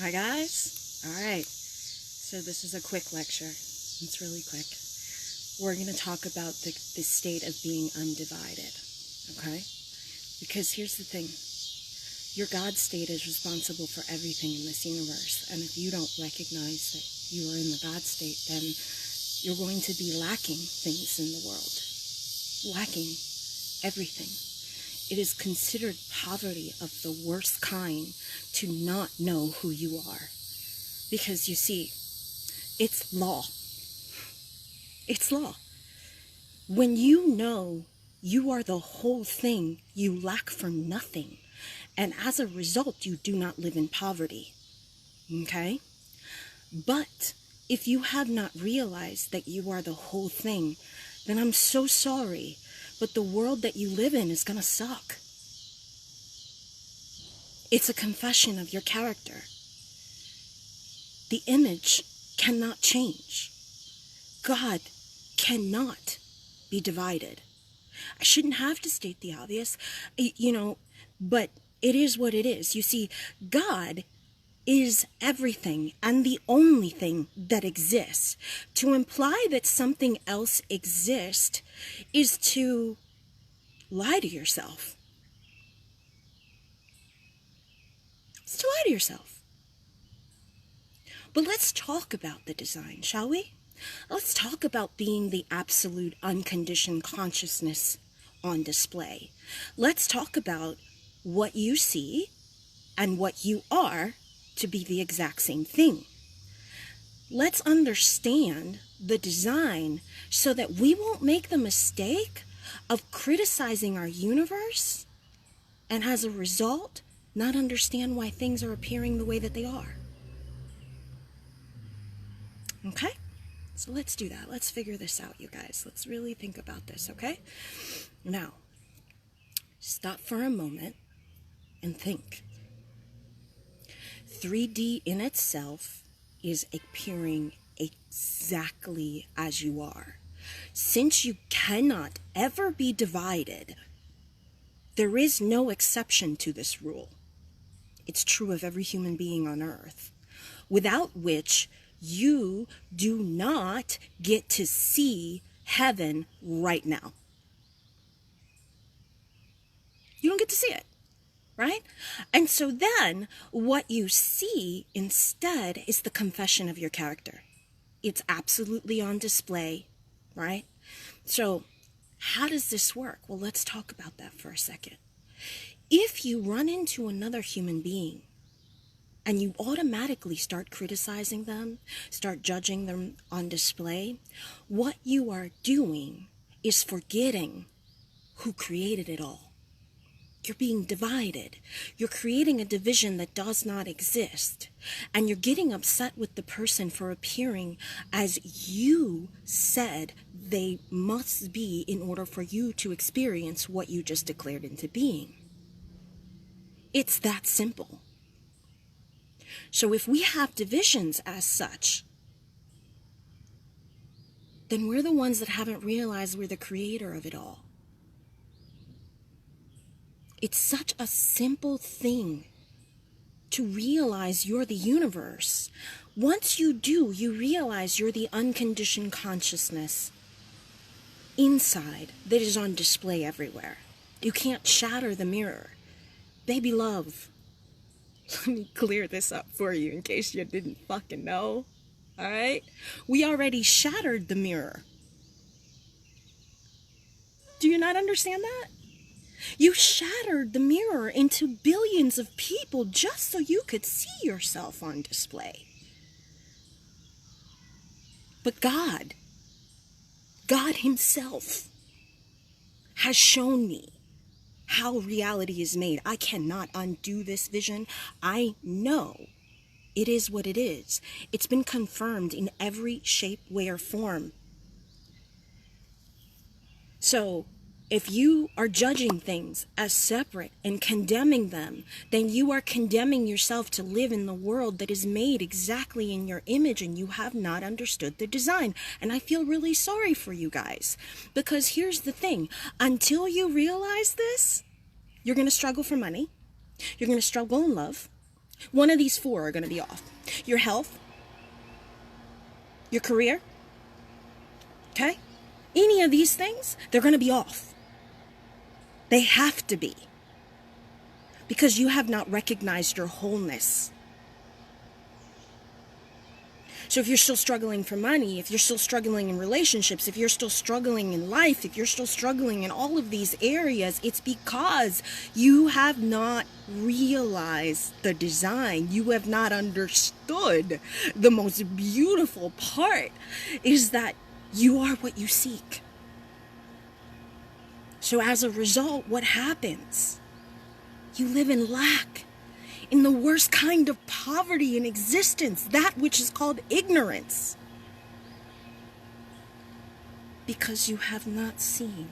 Hi guys. Alright, so this is a quick lecture. It's really quick. We're going to talk about the state of being undivided. Okay? Because here's the thing. Your God state is responsible for everything in this universe. And if you don't recognize that you are in the God state, then you're going to be lacking things in the world. Lacking everything. It is considered poverty of the worst kind to not know who you are. Because you see, it's law. It's law. When you know you are the whole thing, you lack for nothing. And as a result, you do not live in poverty. Okay? But if you have not realized that you are the whole thing, then I'm so sorry, but the world that you live in is going to suck. It's a confession of your character. The image cannot change. God cannot be divided. I shouldn't have to state the obvious, but it is what it is. You see, God is everything and the only thing that exists. To imply that something else exists is to lie to yourself. It's to lie to yourself. But let's talk about the design, shall we? Let's talk about being the absolute unconditioned consciousness on display. Let's talk about what you see and what you are to be the exact same thing. Let's understand the design so that we won't make the mistake of criticizing our universe and as a result, not understand why things are appearing the way that they are. Okay? So let's do that. Let's figure this out, you guys. Let's really think about this, okay? Now, stop for a moment and think. 3D in itself is appearing exactly as you are. Since you cannot ever be divided, there is no exception to this rule. It's true of every human being on earth, without which you do not get to see heaven right now. You don't get to see it, right? And so then what you see instead is the confession of your character. It's absolutely on display, right? So how does this work? Well, let's talk about that for a second. If you run into another human being and you automatically start criticizing them, start judging them on display, what you are doing is forgetting who created it all. You're being divided. You're creating a division that does not exist. And you're getting upset with the person for appearing as you said they must be in order for you to experience what you just declared into being. It's that simple. So if we have divisions as such, then we're the ones that haven't realized we're the creator of it all. It's such a simple thing to realize you're the universe. Once you do, you realize you're the unconditioned consciousness inside that is on display everywhere. You can't shatter the mirror. Baby love. Let me clear this up for you in case you didn't fucking know. Alright? We already shattered the mirror. Do you not understand that? You shattered the mirror into billions of people just so you could see yourself on display. But God Himself has shown me how reality is made. I cannot undo this vision. I know it is what it is. It's been confirmed in every shape, way, or form. So, if you are judging things as separate and condemning them, then you are condemning yourself to live in the world that is made exactly in your image, and you have not understood the design. And I feel really sorry for you guys, because here's the thing. Until you realize this, you're going to struggle for money. You're going to struggle in love. One of these four are going to be off. Your health, your career, okay? Any of these things, they're going to be off. They have to be. Because you have not recognized your wholeness. So if you're still struggling for money, if you're still struggling in relationships, if you're still struggling in life, if you're still struggling in all of these areas, it's because you have not realized the design. You have not understood the most beautiful part is that you are what you seek. So as a result, what happens? You live in lack, in the worst kind of poverty in existence, that which is called ignorance. Because you have not seen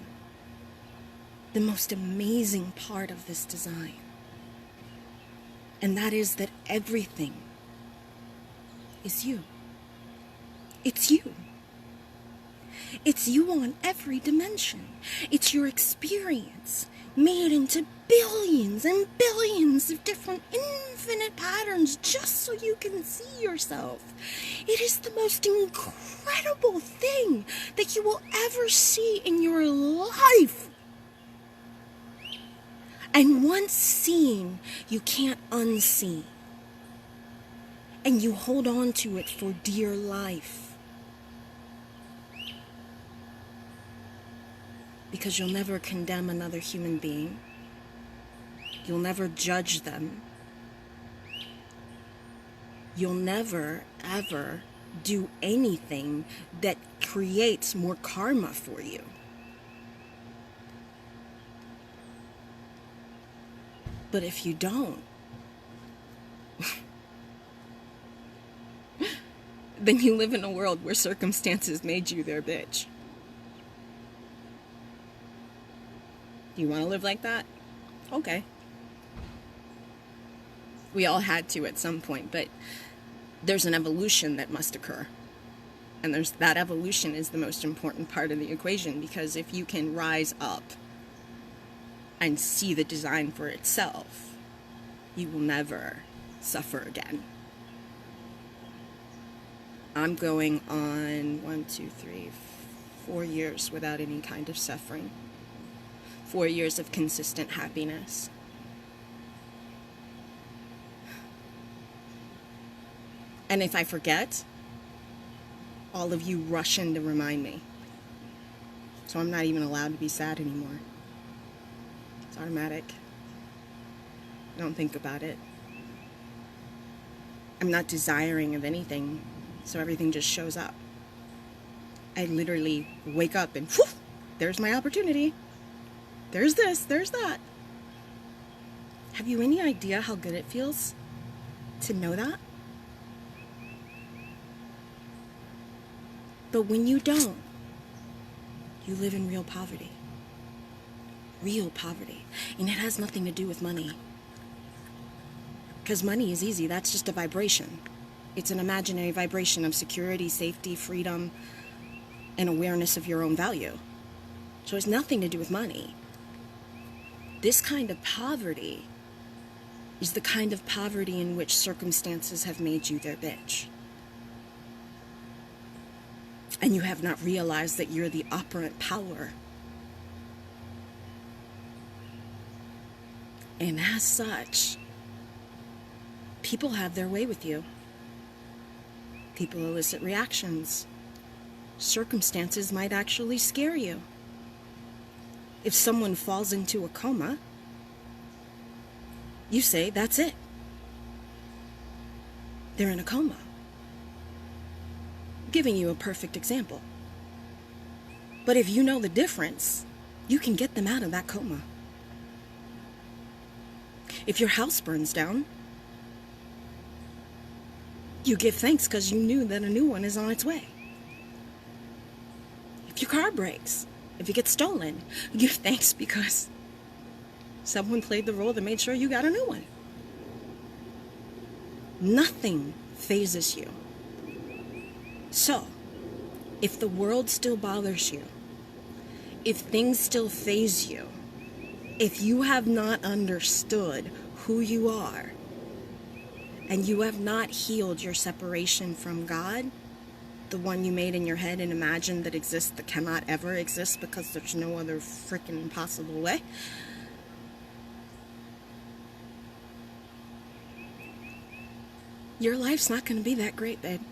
the most amazing part of this design. And that is that everything is you. It's you. It's you on every dimension. It's your experience made into billions and billions of different infinite patterns just so you can see yourself. It is the most incredible thing that you will ever see in your life. And once seen, you can't unsee. And you hold on to it for dear life. Because you'll never condemn another human being. You'll never judge them. You'll never, ever do anything that creates more karma for you. But if you don't, then you live in a world where circumstances made you their bitch. Do you want to live like that? Okay. We all had to at some point, but there's an evolution that must occur. And that evolution is the most important part of the equation, because if you can rise up and see the design for itself, you will never suffer again. I'm going on 4 years without any kind of suffering. 4 years of consistent happiness. And if I forget, all of you rush in to remind me. So I'm not even allowed to be sad anymore. It's automatic. I don't think about it. I'm not desiring of anything, so everything just shows up. I literally wake up and whew, there's my opportunity. There's this, there's that. Have you any idea how good it feels to know that? But when you don't, you live in real poverty. Real poverty. And it has nothing to do with money. Because money is easy. That's just a vibration. It's an imaginary vibration of security, safety, freedom, and awareness of your own value. So it's nothing to do with money. This kind of poverty is the kind of poverty in which circumstances have made you their bitch. And you have not realized that you're the operant power. And as such, people have their way with you. People elicit reactions. Circumstances might actually scare you. If someone falls into a coma, you say, that's it. They're in a coma. I'm giving you a perfect example. But if you know the difference, you can get them out of that coma. If your house burns down, you give thanks because you knew that a new one is on its way. If your car breaks, if you get stolen, you give thanks because someone played the role that made sure you got a new one. Nothing phases you. So, if the world still bothers you, if things still faze you, if you have not understood who you are, and you have not healed your separation from God, the one you made in your head and imagined that exists, that cannot ever exist because there's no other freaking possible way, your life's not going to be that great, babe.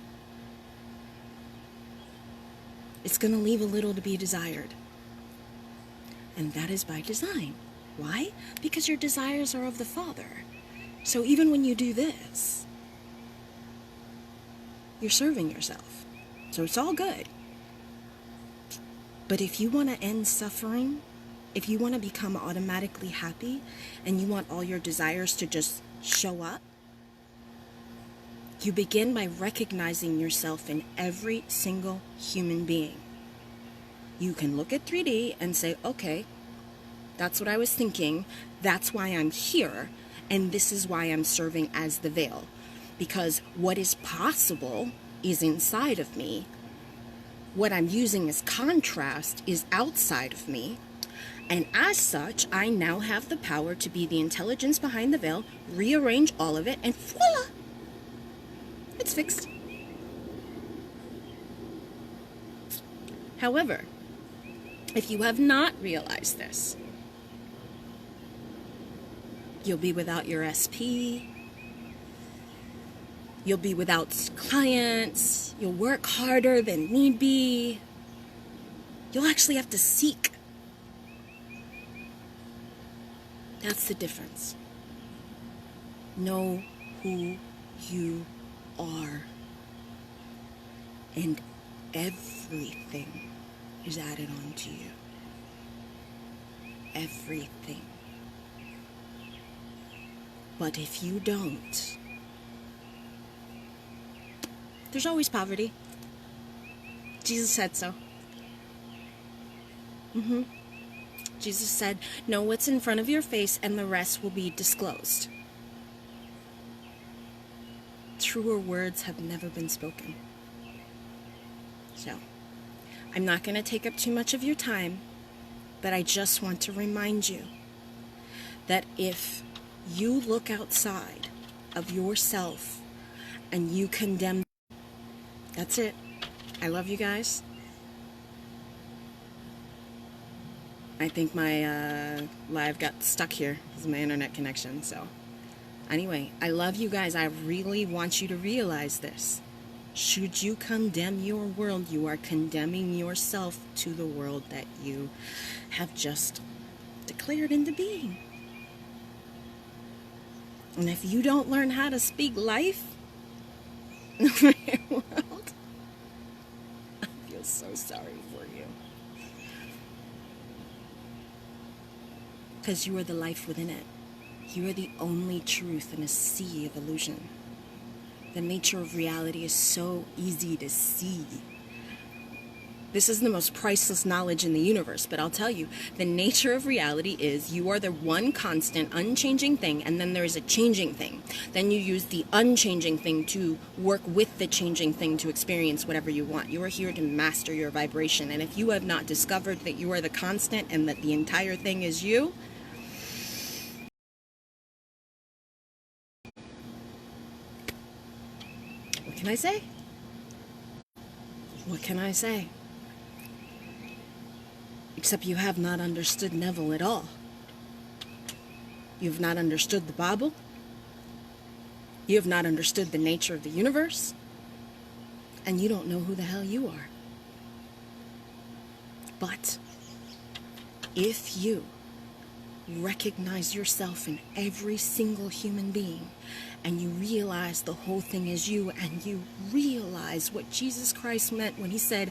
It's going to leave a little to be desired. And that is by design. Why? Because your desires are of the Father. So even when you do this, you're serving yourself. So it's all good. But if you want to end suffering, if you want to become automatically happy, and you want all your desires to just show up, you begin by recognizing yourself in every single human being. You can look at 3D and say, okay, that's what I was thinking. That's why I'm here. And this is why I'm serving as the veil. Because what is possible is inside of me. What I'm using as contrast is outside of me. And as such, I now have the power to be the intelligence behind the veil, rearrange all of it, and voila! It's fixed. However, if you have not realized this, you'll be without your SP, you'll be without clients, you'll work harder than need be, you'll actually have to seek. That's the difference. Know who you are, and everything is added on to you. Everything. But if you don't, there's always poverty. Jesus said so. Jesus said, know what's in front of your face and the rest will be disclosed. Truer words have never been spoken. So, I'm not going to take up too much of your time, but I just want to remind you that if you look outside of yourself and you condemn, that's it. I love you guys. I think my live got stuck here because of my internet connection. So anyway, I love you guys. I really want you to realize this. Should you condemn your world, you are condemning yourself to the world that you have just declared into being. And if you don't learn how to speak life in the world, I feel so sorry for you. Because you are the life within it. You are the only truth in a sea of illusion. The nature of reality is so easy to see. This is the most priceless knowledge in the universe, but I'll tell you, the nature of reality is you are the one constant, unchanging thing, and then there is a changing thing. Then you use the unchanging thing to work with the changing thing to experience whatever you want. You are here to master your vibration, and if you have not discovered that you are the constant and that the entire thing is you, what can I say? What can I say? Except you have not understood Neville at all. You have not understood the Bible. You have not understood the nature of the universe. And you don't know who the hell you are. But if you recognize yourself in every single human being, and you realize the whole thing is you, and you realize what Jesus Christ meant when he said,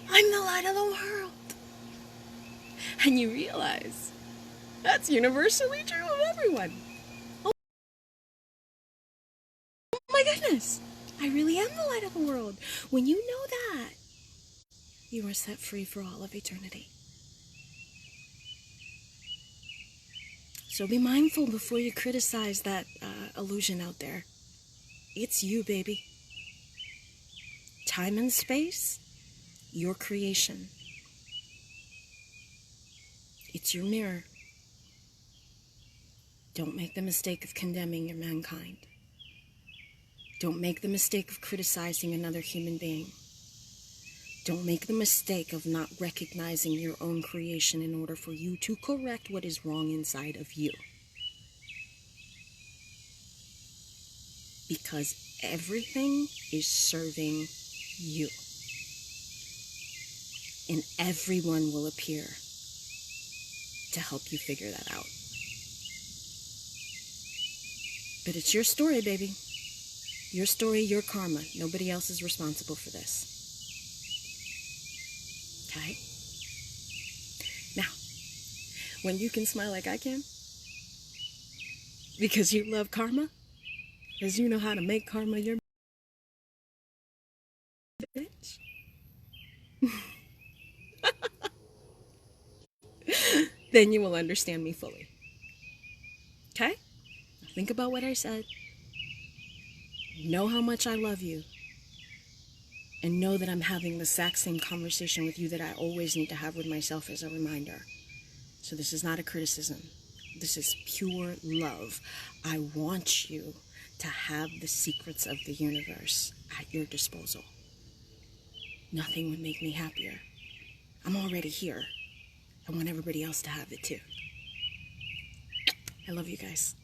I'm the light of the world. And you realize that's universally true of everyone. Oh my goodness, I really am the light of the world. When you know that, you are set free for all of eternity. So be mindful before you criticize that illusion out there. It's you, baby. Time and space, your creation. It's your mirror. Don't make the mistake of condemning your mankind. Don't make the mistake of criticizing another human being. Don't make the mistake of not recognizing your own creation in order for you to correct what is wrong inside of you. Because everything is serving you. And everyone will appear to help you figure that out. But it's your story, baby. Your story, your karma. Nobody else is responsible for this. Okay? Now, when you can smile like I can, because you love karma, because you know how to make karma your bitch, then you will understand me fully. Okay? Think about what I said. Know how much I love you. And know that I'm having the exact same conversation with you that I always need to have with myself as a reminder. So this is not a criticism. This is pure love. I want you to have the secrets of the universe at your disposal. Nothing would make me happier. I'm already here. I want everybody else to have it too. I love you guys.